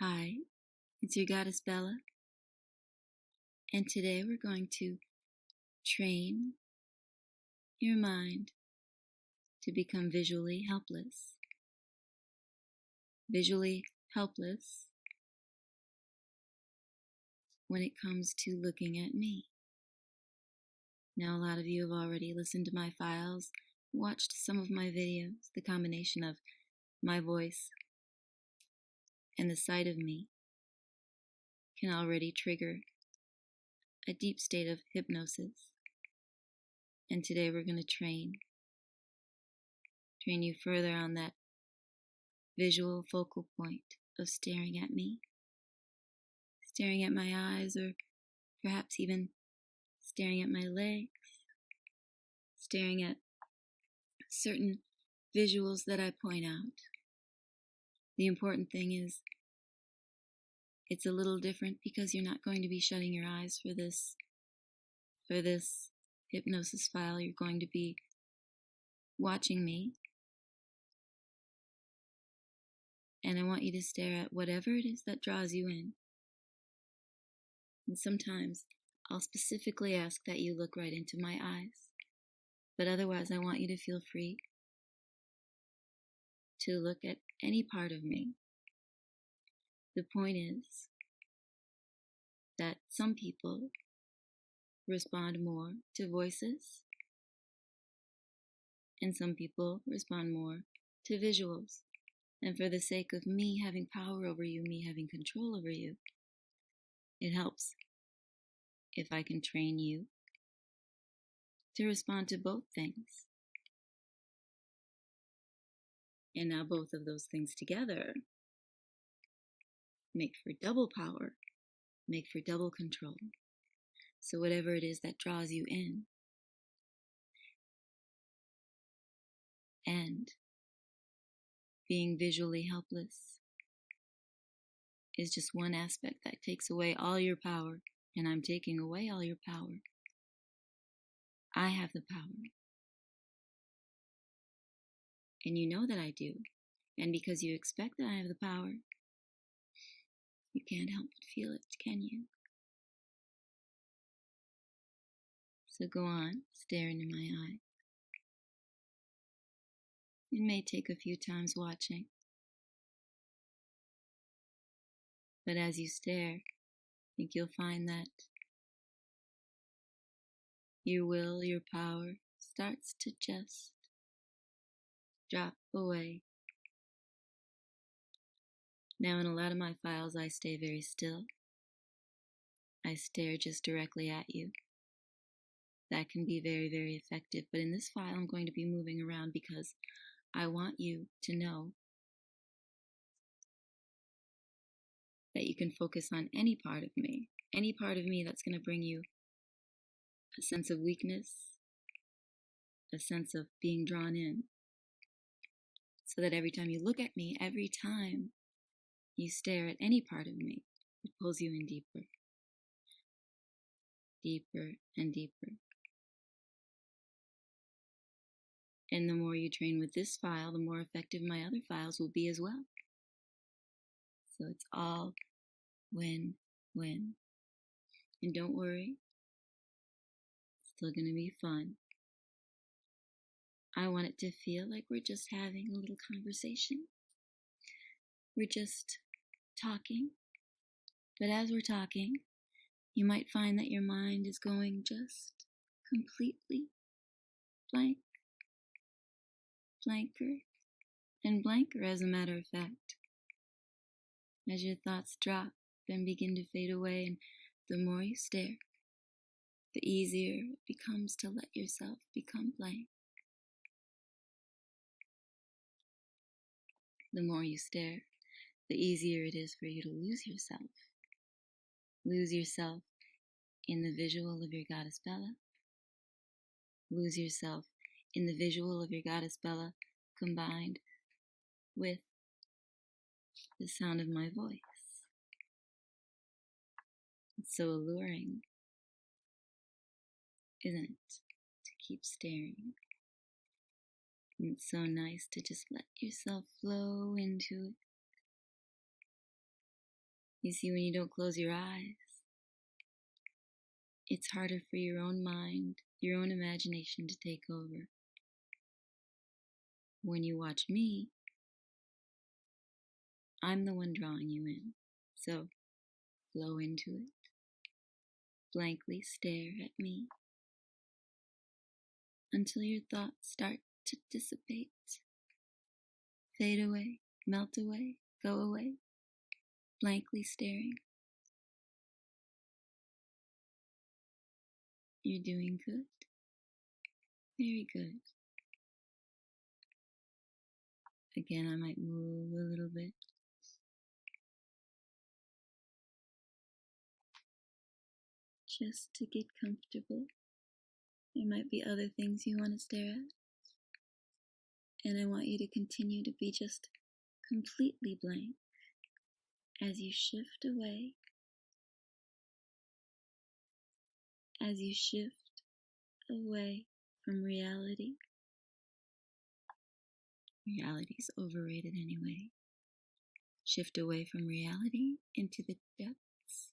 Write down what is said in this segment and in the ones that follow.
Hi, it's your goddess Bella, and today we're going to train your mind to become visually helpless. Visually helpless when it comes to looking at me. Now, a lot of you have already listened to my files, watched some of my videos. The combination of my voice and the sight of me can already trigger a deep state of hypnosis. And today we're going to train you further on that visual focal point of staring at me, staring at my eyes, or perhaps even staring at my legs, staring at certain visuals that I point out. The important thing is it's a little different because you're not going to be shutting your eyes for this hypnosis file. You're going to be watching me, and I want you to stare at whatever it is that draws you in. And sometimes I'll specifically ask that you look right into my eyes, but otherwise I want you to feel free to look at any part of me. The point is that some people respond more to voices, and some people respond more to visuals. And for the sake of me having power over you, me having control over you, it helps if I can train you to respond to both things. And now both of those things together make for double power, make for double control. So whatever it is that draws you in, and being visually helpless is just one aspect that takes away all your power, and I'm taking away all your power. I have the power. And you know that I do. And because you expect that I have the power, you can't help but feel it, can you? So go on, stare into my eye. It may take a few times watching, but as you stare, I think you'll find that your will, your power starts to just drop away. Now, in a lot of my files, I stay very still. I stare just directly at you. That can be very, very effective. But in this file, I'm going to be moving around because I want you to know that you can focus on any part of me that's going to bring you a sense of weakness, a sense of being drawn in, so that every time you look at me, every time you stare at any part of me, it pulls you in deeper, deeper and deeper. And the more you train with this file, the more effective my other files will be as well. So it's all win-win. And don't worry, it's still going to be fun. I want it to feel like we're just having a little conversation. We're just talking. But as we're talking, you might find that your mind is going just completely blank, blanker, and blanker, as a matter of fact. As your thoughts drop and begin to fade away, and the more you stare, the easier it becomes to let yourself become blank. The more you stare, the easier it is for you to lose yourself. Lose yourself in the visual of your goddess Bella. Lose yourself in the visual of your goddess Bella combined with the sound of my voice. It's so alluring, isn't it, to keep staring? And it's so nice to just let yourself flow into it. You see, when you don't close your eyes, it's harder for your own mind, your own imagination to take over. When you watch me, I'm the one drawing you in. So flow into it. Blankly stare at me until your thoughts start to dissipate, fade away, melt away, go away, blankly staring. You're doing good. Very good. Again, I might move a little bit. Just to get comfortable. There might be other things you want to stare at. And I want you to continue to be just completely blank as you shift away, as you shift away from reality. Reality is overrated anyway. Shift away from reality into the depths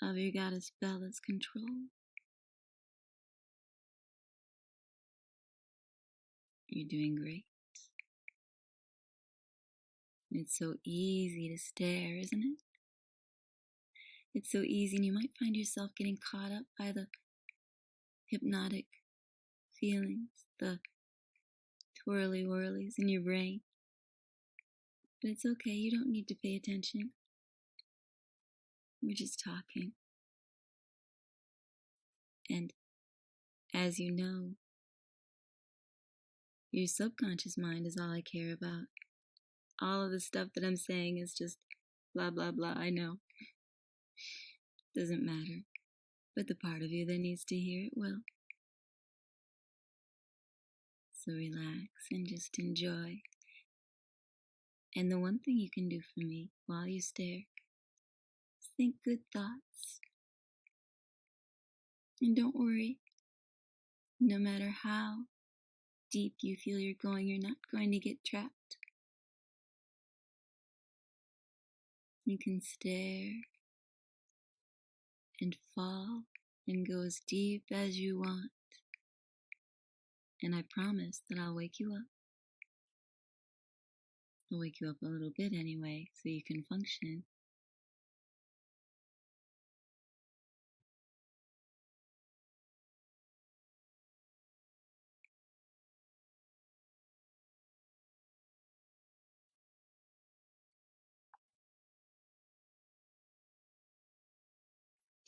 of your goddess Bella's control. You're doing great. It's so easy to stare, isn't it? It's so easy, and you might find yourself getting caught up by the hypnotic feelings, the twirly-whirlies in your brain. But it's okay, you don't need to pay attention. We're just talking. And as you know, your subconscious mind is all I care about. All of the stuff that I'm saying is just blah, blah, blah, I know. Doesn't matter. But the part of you that needs to hear it will. So relax and just enjoy. And the one thing you can do for me while you stare is think good thoughts. And don't worry. No matter how deep you feel you're going, you're not going to get trapped. You can stare and fall and go as deep as you want. And I promise that I'll wake you up. I'll wake you up a little bit anyway, so you can function.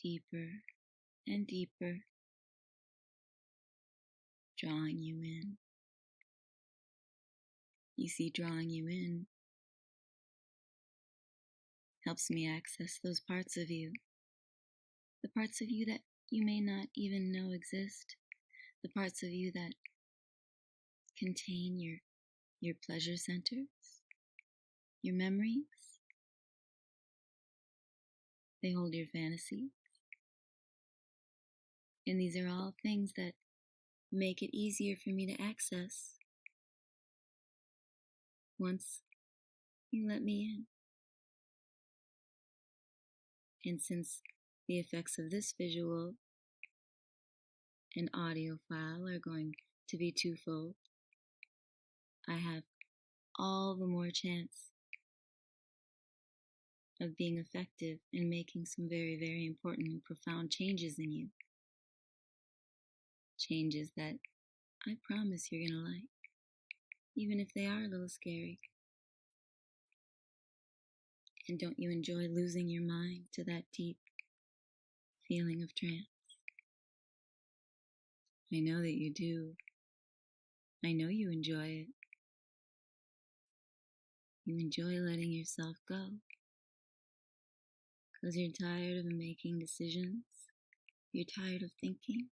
Deeper and deeper, drawing you in. You see, drawing you in helps me access those parts of you. The parts of you that you may not even know exist. The parts of you that contain your pleasure centers, your memories. They hold your fantasies. And these are all things that make it easier for me to access once you let me in. And since the effects of this visual and audio file are going to be twofold, I have all the more chance of being effective in making some very, very important and profound changes in you. Changes that I promise you're going to like, even if they are a little scary. And don't you enjoy losing your mind to that deep feeling of trance? I know that you do. I know you enjoy it. You enjoy letting yourself go. Because you're tired of making decisions. You're tired of thinking.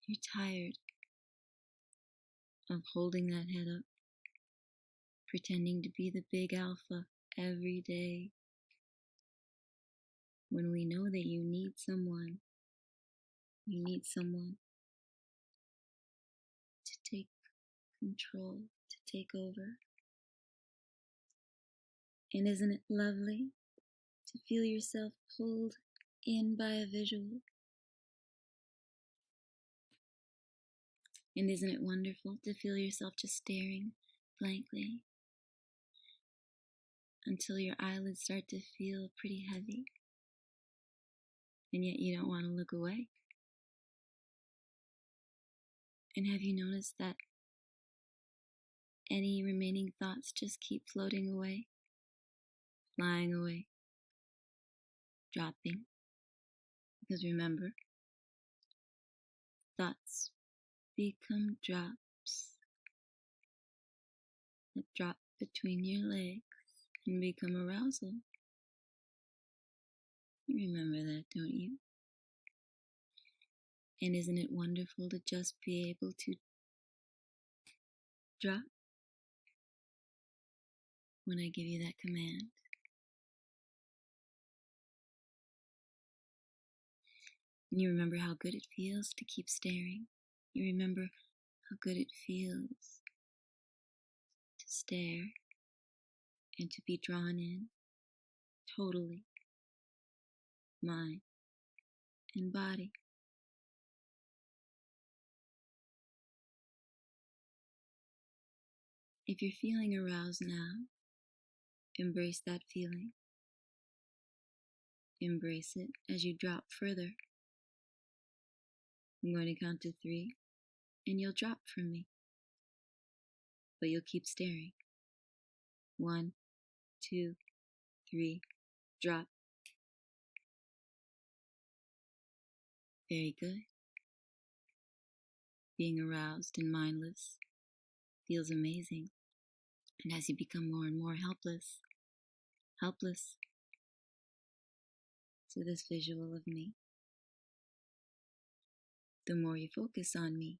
You're tired of holding that head up, pretending to be the big alpha every day, when we know that you need someone to take control, to take over. And isn't it lovely to feel yourself pulled in by a visual? And isn't it wonderful to feel yourself just staring blankly until your eyelids start to feel pretty heavy, and yet you don't want to look away? And have you noticed that any remaining thoughts just keep floating away, flying away, dropping? Because remember, thoughts become drops that drop between your legs and become arousal. You remember that, don't you? And isn't it wonderful to just be able to drop when I give you that command? And you remember how good it feels to keep staring. You remember how good it feels to stare and to be drawn in totally, mind and body. If you're feeling aroused now, embrace that feeling. Embrace it as you drop further. I'm going to count to 3, and you'll drop from me. But you'll keep staring. 1, 2, 3, drop. Very good. Being aroused and mindless feels amazing. And as you become more and more helpless to this visual of me, the more you focus on me,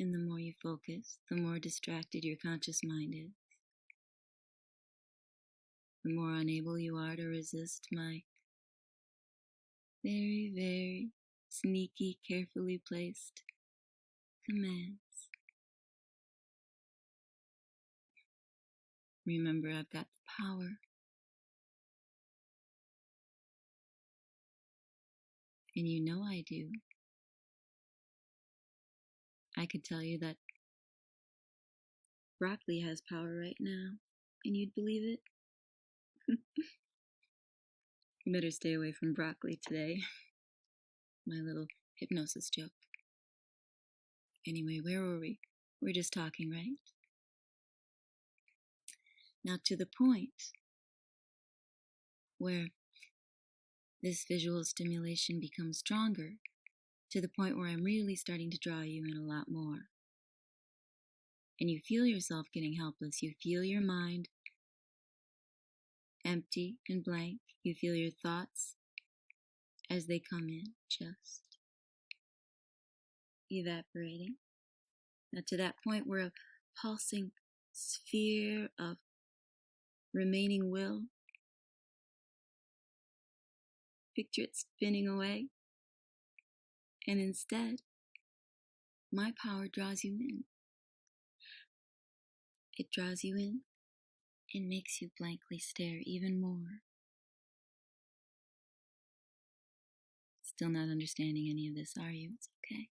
and the more you focus, the more distracted your conscious mind is, the more unable you are to resist my very, very sneaky, carefully placed commands. Remember, I've got the power. And you know I do. I could tell you that broccoli has power right now, and you'd believe it? You better stay away from broccoli today. My little hypnosis joke. Anyway, where were we? We're just talking, right? Now to the point where this visual stimulation becomes stronger, to the point where I'm really starting to draw you in a lot more. And you feel yourself getting helpless. You feel your mind empty and blank. You feel your thoughts as they come in, just evaporating. Now to that point where a pulsing sphere of remaining will, picture it spinning away, and instead, my power draws you in. It draws you in and makes you blankly stare even more. Still not understanding any of this, are you? It's okay.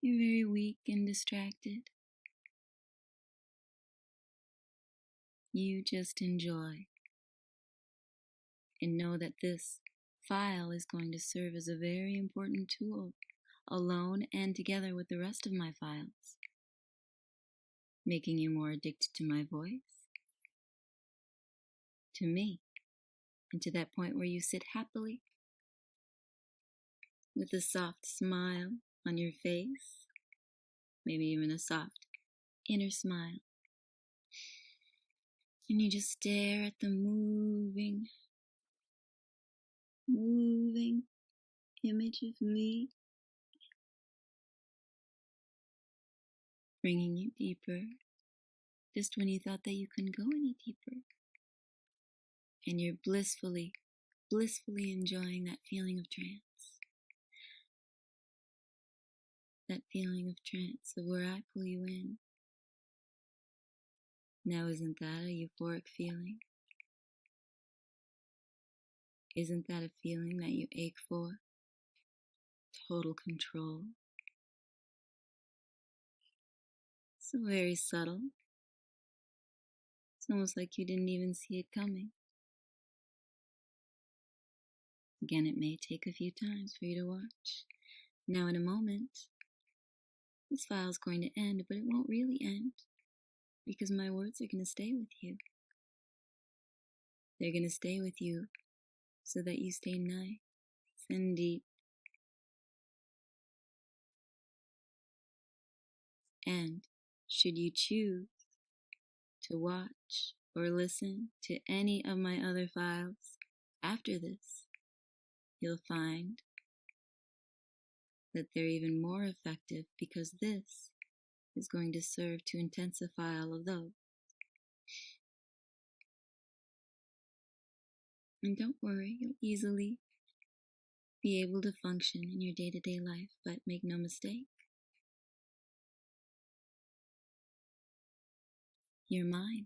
You're very weak and distracted. You just enjoy and know that this file is going to serve as a very important tool, alone and together with the rest of my files, making you more addicted to my voice, to me, and to that point where you sit happily with a soft smile on your face, maybe even a soft inner smile. And you just stare at the moving image of me, bringing you deeper, just when you thought that you couldn't go any deeper. And you're blissfully enjoying that feeling of trance. that feeling of trance, of where I pull you in. Now, isn't that a euphoric feeling? Isn't that a feeling that you ache for? Total control. So very subtle. It's almost like you didn't even see it coming. Again, it may take a few times for you to watch. Now, in a moment, this file is going to end, but it won't really end because my words are going to stay with you. They're going to stay with you so that you stay nice and deep. And should you choose to watch or listen to any of my other files after this, you'll find that they're even more effective because this is going to serve to intensify all of those. And don't worry, you'll easily be able to function in your day-to-day life, but make no mistake, you're mine.